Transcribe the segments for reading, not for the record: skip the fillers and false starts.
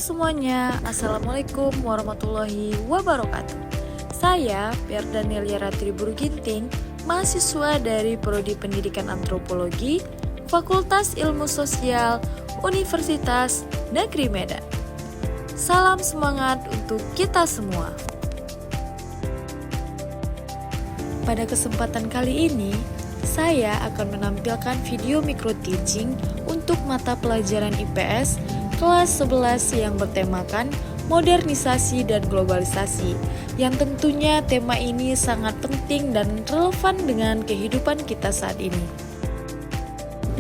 semuanya, Assalamualaikum warahmatullahi wabarakatuh. Saya Pierda Nelia Ratri Buruginting, mahasiswa dari Prodi Pendidikan Antropologi, Fakultas Ilmu Sosial, Universitas Negeri Medan. Salam semangat untuk kita semua. Pada kesempatan kali ini, saya akan menampilkan video micro teaching untuk mata pelajaran IPS kelas 11 yang bertemakan modernisasi dan globalisasi, yang tentunya tema ini sangat penting dan relevan dengan kehidupan kita saat ini.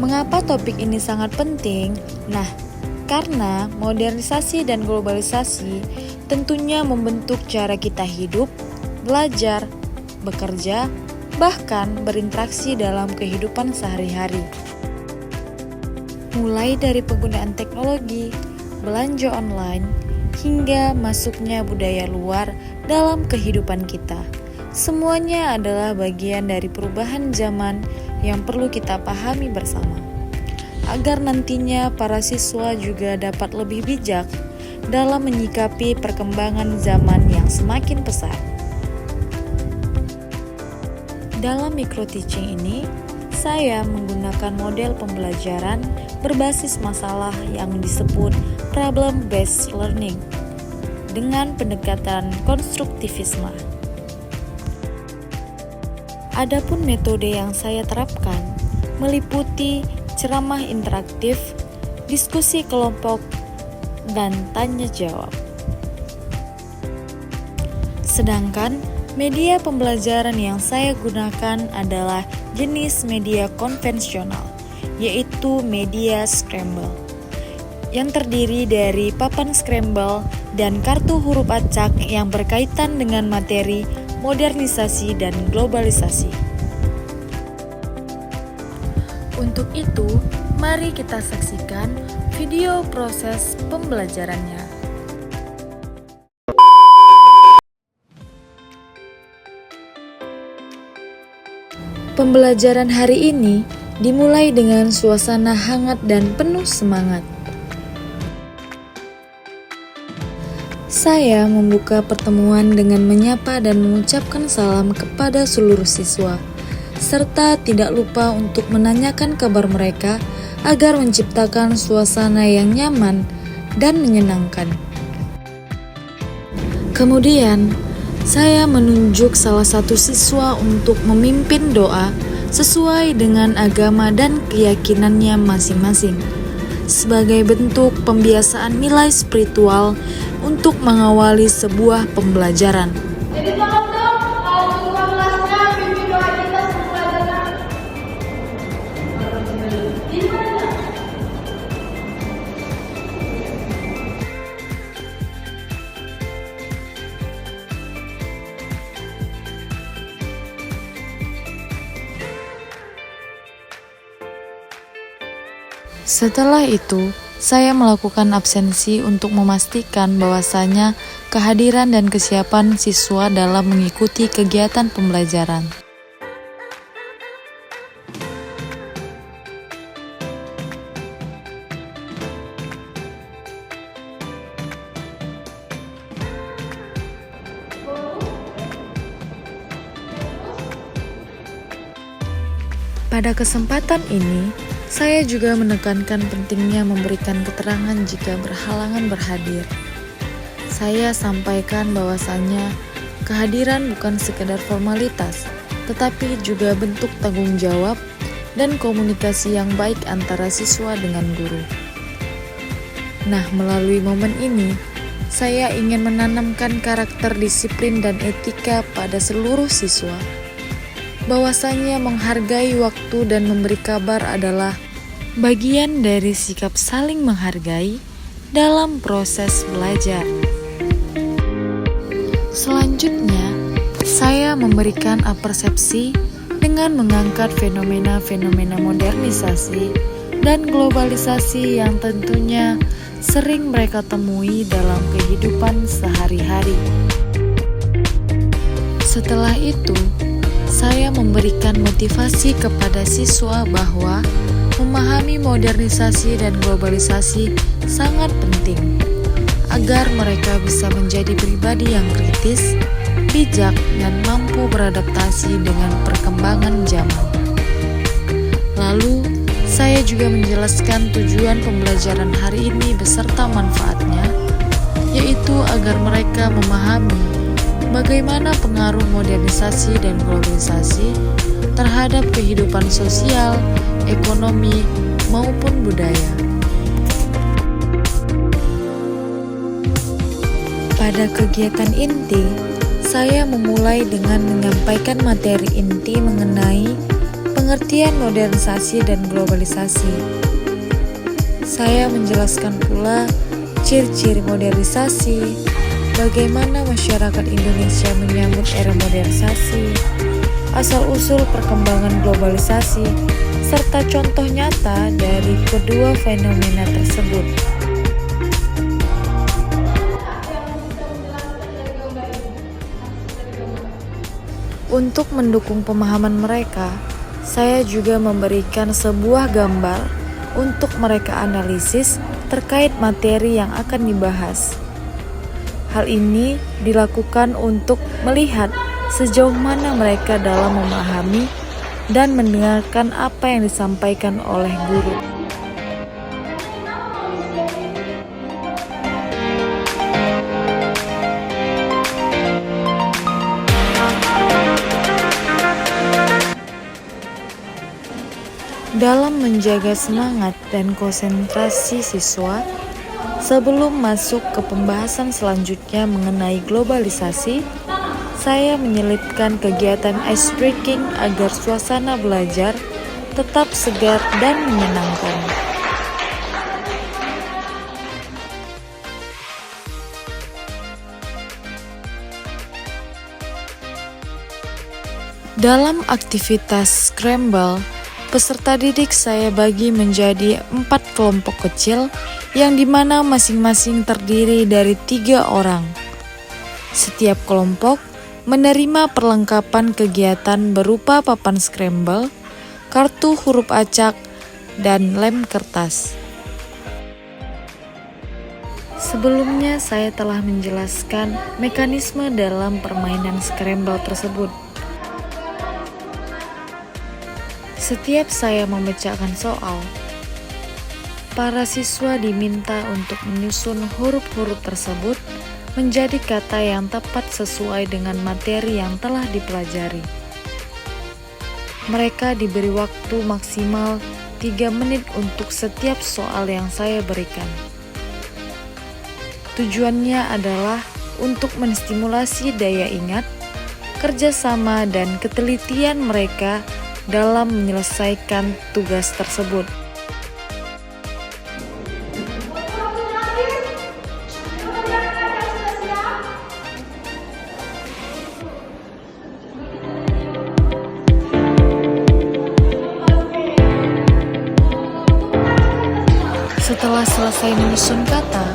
Mengapa topik ini sangat penting? Nah, karena modernisasi dan globalisasi tentunya membentuk cara kita hidup, belajar, bekerja, bahkan berinteraksi dalam kehidupan sehari-hari. Mulai dari penggunaan teknologi, belanja online, hingga masuknya budaya luar dalam kehidupan kita. Semuanya adalah bagian dari perubahan zaman yang perlu kita pahami bersama, agar nantinya para siswa juga dapat lebih bijak dalam menyikapi perkembangan zaman yang semakin pesat. Dalam micro teaching ini, saya menggunakan model pembelajaran berbasis masalah yang disebut problem based learning dengan pendekatan konstruktivisme. Adapun metode yang saya terapkan meliputi ceramah interaktif, diskusi kelompok, dan tanya jawab. Sedangkan media pembelajaran yang saya gunakan adalah jenis media konvensional, yaitu media scramble, yang terdiri dari papan scramble dan kartu huruf acak yang berkaitan dengan materi modernisasi dan globalisasi. Untuk itu, mari kita saksikan video proses pembelajarannya. Pembelajaran hari ini dimulai dengan suasana hangat dan penuh semangat. Saya membuka pertemuan dengan menyapa dan mengucapkan salam kepada seluruh siswa, serta tidak lupa untuk menanyakan kabar mereka agar menciptakan suasana yang nyaman dan menyenangkan. Kemudian, saya menunjuk salah satu siswa untuk memimpin doa sesuai dengan agama dan keyakinannya masing-masing, sebagai bentuk pembiasaan nilai spiritual untuk mengawali sebuah pembelajaran. Jadi tolong dong, kalau ketua kelasnya pimpin doa kita sebelum pelajaran. Di mana? Setelah itu, saya melakukan absensi untuk memastikan bahwasanya kehadiran dan kesiapan siswa dalam mengikuti kegiatan pembelajaran. Pada kesempatan ini, saya juga menekankan pentingnya memberikan keterangan jika berhalangan berhadir. Saya sampaikan bahwasanya kehadiran bukan sekedar formalitas, tetapi juga bentuk tanggung jawab dan komunikasi yang baik antara siswa dengan guru. Nah, melalui momen ini, saya ingin menanamkan karakter disiplin dan etika pada seluruh siswa, bahwasanya menghargai waktu dan memberi kabar adalah bagian dari sikap saling menghargai dalam proses belajar. Selanjutnya, saya memberikan apersepsi dengan mengangkat fenomena-fenomena modernisasi dan globalisasi yang tentunya sering mereka temui dalam kehidupan sehari-hari. Setelah itu, saya memberikan motivasi kepada siswa bahwa memahami modernisasi dan globalisasi sangat penting, agar mereka bisa menjadi pribadi yang kritis, bijak, dan mampu beradaptasi dengan perkembangan zaman. Lalu, saya juga menjelaskan tujuan pembelajaran hari ini beserta manfaatnya, yaitu agar mereka memahami bagaimana pengaruh modernisasi dan globalisasi terhadap kehidupan sosial, ekonomi, maupun budaya. Pada kegiatan inti, saya memulai dengan menyampaikan materi inti mengenai pengertian modernisasi dan globalisasi. Saya menjelaskan pula ciri-ciri modernisasi, bagaimana masyarakat Indonesia menyambut era modernisasi, asal-usul perkembangan globalisasi, serta contoh nyata dari kedua fenomena tersebut. Untuk mendukung pemahaman mereka, saya juga memberikan sebuah gambar untuk mereka analisis terkait materi yang akan dibahas. Hal ini dilakukan untuk melihat sejauh mana mereka dalam memahami dan mendengarkan apa yang disampaikan oleh guru. Dalam menjaga semangat dan konsentrasi siswa, sebelum masuk ke pembahasan selanjutnya mengenai globalisasi, saya menyelipkan kegiatan ice breaking agar suasana belajar tetap segar dan menyenangkan. Dalam aktivitas Scramble, peserta didik saya bagi menjadi 4 kelompok kecil yang dimana masing-masing terdiri dari 3 orang. Setiap kelompok menerima perlengkapan kegiatan berupa papan scramble, kartu huruf acak, dan lem kertas. Sebelumnya saya telah menjelaskan mekanisme dalam permainan scramble tersebut. Setiap saya memecahkan soal, para siswa diminta untuk menyusun huruf-huruf tersebut menjadi kata yang tepat sesuai dengan materi yang telah dipelajari. Mereka diberi waktu maksimal 3 menit untuk setiap soal yang saya berikan. Tujuannya adalah untuk menstimulasi daya ingat, kerjasama, dan ketelitian mereka dalam menyelesaikan tugas tersebut. Setelah selesai menyusun kata,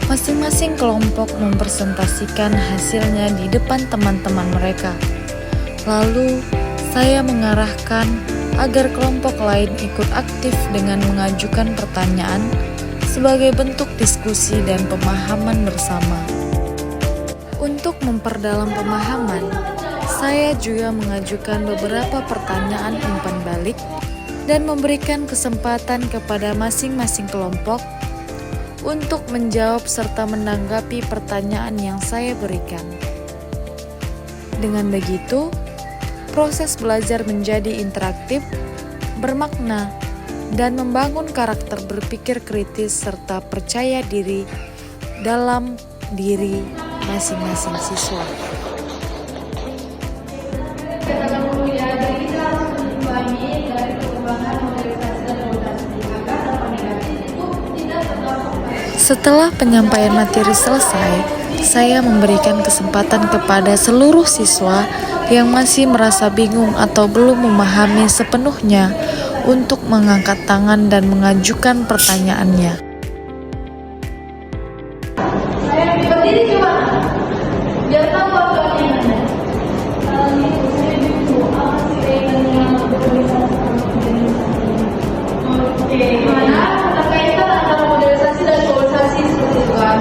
masing-masing kelompok mempresentasikan hasilnya di depan teman-teman mereka. Lalu, saya mengarahkan agar kelompok lain ikut aktif dengan mengajukan pertanyaan sebagai bentuk diskusi dan pemahaman bersama. Untuk memperdalam pemahaman, saya juga mengajukan beberapa pertanyaan umpan balik dan memberikan kesempatan kepada masing-masing kelompok untuk menjawab serta menanggapi pertanyaan yang saya berikan. Dengan begitu, proses belajar menjadi interaktif, bermakna, dan membangun karakter berpikir kritis serta percaya diri dalam diri masing-masing siswa. Setelah penyampaian materi selesai, saya memberikan kesempatan kepada seluruh siswa yang masih merasa bingung atau belum memahami sepenuhnya untuk mengangkat tangan dan mengajukan pertanyaannya. Saya berdiri coba, biar tahu waktunya. Kalau itu saya bingung, apa sih kaitannya modernisasi? Oke, gimana? Terkaitan antara modernisasi dan globalisasi seperti itu kan?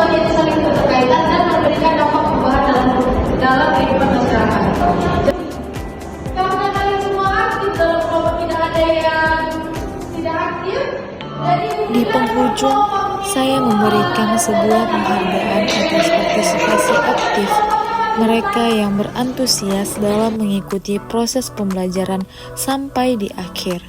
menjadi saling berkaitan dan memberikan dampak perubahan dalam kehidupan masyarakat. Karena kalian semua aktif dalam kelompok, tidak ada yang tidak aktif. Jadi Di penghujung, saya memberikan sebuah penghargaan atas partisipasi aktif mereka yang berantusias dalam mengikuti proses pembelajaran sampai di akhir.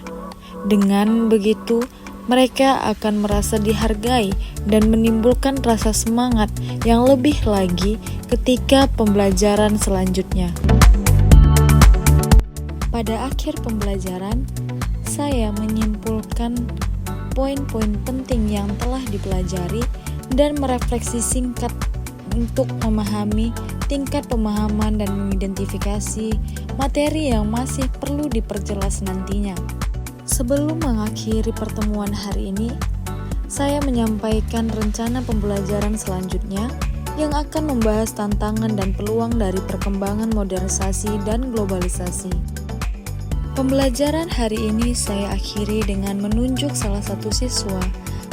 Dengan begitu, mereka akan merasa dihargai dan menimbulkan rasa semangat yang lebih lagi ketika pembelajaran selanjutnya. Pada akhir pembelajaran, saya menyimpulkan poin-poin penting yang telah dipelajari dan merefleksi singkat untuk memahami tingkat pemahaman dan mengidentifikasi materi yang masih perlu diperjelas nantinya. Sebelum mengakhiri pertemuan hari ini, saya menyampaikan rencana pembelajaran selanjutnya yang akan membahas tantangan dan peluang dari perkembangan modernisasi dan globalisasi. Pembelajaran hari ini saya akhiri dengan menunjuk salah satu siswa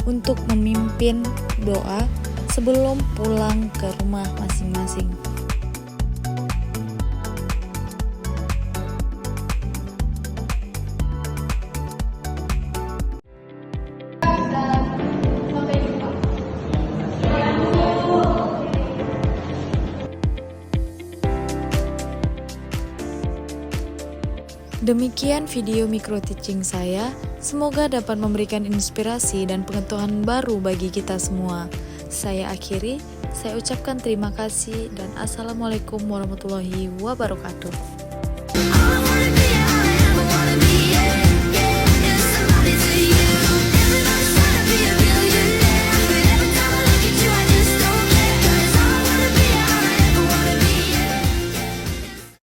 untuk memimpin doa sebelum pulang ke rumah masing-masing. sampai jumpa. Demikian video micro teaching saya. Semoga dapat memberikan inspirasi dan pengetahuan baru bagi kita semua. Saya akhiri, saya ucapkan terima kasih dan assalamualaikum warahmatullahi wabarakatuh.